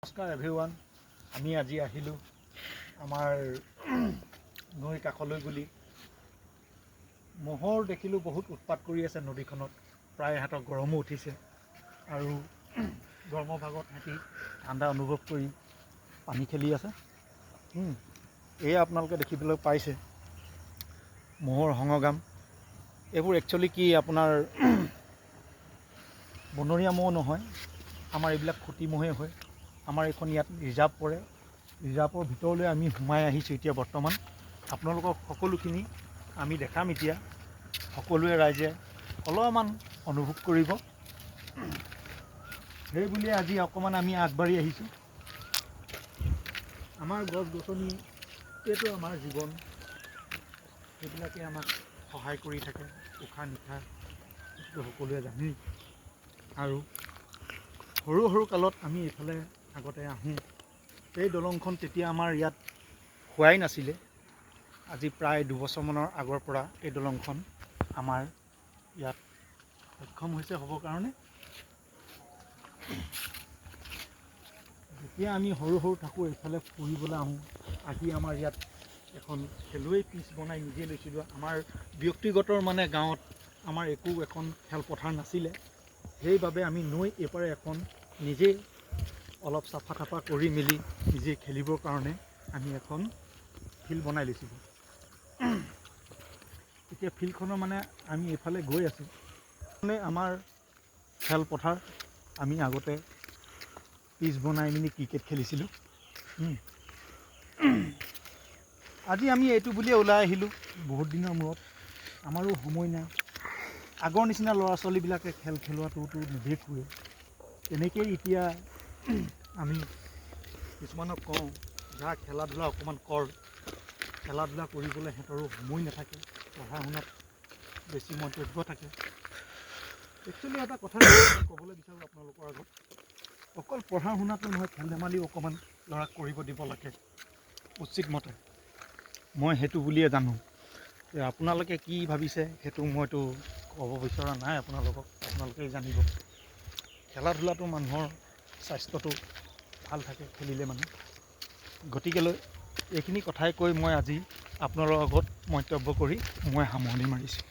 নমস্কাৰ এভৰিৱান। আমি আজি আহিলোঁ আমাৰ নৈৰ কাষলৈ বুলি। মহৰ দেখিলোঁ বহুত উৎপাত কৰি আছে নদীখনত। প্ৰায় সিহঁতৰ গৰমো উঠিছে আৰু গৰমৰ ভাগত সিহঁতি ঠাণ্ডা অনুভৱ কৰি পানী খেলি আছে। এয়া আপোনালোকে দেখিবলৈ পাইছে মহৰ সঙগাম। এইবোৰ একচুৱেলি কি আপোনাৰ বনৰীয়া মহ নহয়, আমাৰ এইবিলাক খুটি মহেই হয়। আমাৰ এইখন ইয়াত ৰিজাৰ্ভ পৰে। ৰিজাৰ্ভৰ ভিতৰলৈ আমি সোমাই আহিছোঁ এতিয়া বৰ্তমান। আপোনালোকক সকলোখিনি আমি দেখাম এতিয়া। সকলোৱে ৰাইজে অলপমান অনুভৱ কৰিব। সেই বুলিয়ে আজি অকণমান আমি আগবাঢ়ি আহিছোঁ। আমাৰ গছ গছনি এইটো আমাৰ জীৱন। সেইবিলাকে আমাক সহায় কৰি থাকে উশাহ নিশাহ, সকলোৱে জানেই। আৰু সৰু সৰু কালত আমি এইফালে আগতে আহোঁ। এই দলংখন তেতিয়া আমাৰ ইয়াত হোৱাই নাছিলে। আজি প্ৰায় দুবছৰমানৰ আগৰ পৰা এই দলংখন আমাৰ ইয়াত সক্ষম হৈছে হ'বৰ কাৰণে। যেতিয়া আমি সৰু সৰু থাকোঁ এইফালে ফুৰিবলৈ আহোঁ, আহি আমাৰ ইয়াত এখন খেলুৱৈ পিচ বনাই নিজে লৈছিলোঁ। আমাৰ ব্যক্তিগতৰ মানে গাঁৱত আমাৰ একো এখন খেলপথাৰ নাছিলে। সেইবাবে আমি নৈ এইপাৰে এখন নিজেই অলপ চাফা তাফা কৰি মেলি নিজে খেলিবৰ কাৰণে আমি এখন ফিল্ড বনাই লৈছিলোঁ। এতিয়া ফিল্ডখনৰ মানে আমি এইফালে গৈ আছোঁ। মানে আমাৰ খেলপথাৰ আমি আগতে পিচ বনাই মেলি ক্ৰিকেট খেলিছিলোঁ। আজি আমি এইটো বুলিয়ে ওলাই আহিলোঁ বহুত দিনৰ মূৰত। আমাৰো সময় নাই। আগৰ নিচিনা ল'ৰা ছোৱালীবিলাকে খেল খেলোৱাটোতো নেদেখোঁৱে। তেনেকেই এতিয়া আমি কিছুমানক কওঁ, যা খেলা ধূলা অকণমান কৰ। খেলা ধূলা কৰিবলৈ সিহঁতৰো সময় নাথাকে, পঢ়া শুনাত বেছি মন্তব্য থাকে। একচুৱেলি এটা কথা ক'বলৈ বিচাৰোঁ আপোনালোকৰ আগত, অকল পঢ়া শুনাটো নহয়, খেল ধেমালিও অকণমান ল'ৰাক কৰিব দিব লাগে উচিত মতে। মই সেইটো বুলিয়ে জানো। আপোনালোকে কি ভাবিছে সেইটো মইতো ক'ব বিচৰা নাই আপোনালোকক, আপোনালোকেই জানিব। খেলা ধূলাটো মানুহৰ স্বাস্থ্যটো ভাল থাকে খেলিলে মানে। গতিকেলৈ এইখিনি কথাই কৈ মই আজি আপোনালোকৰ আগত মন্তব্য কৰি মই সামৰণি মাৰিছোঁ।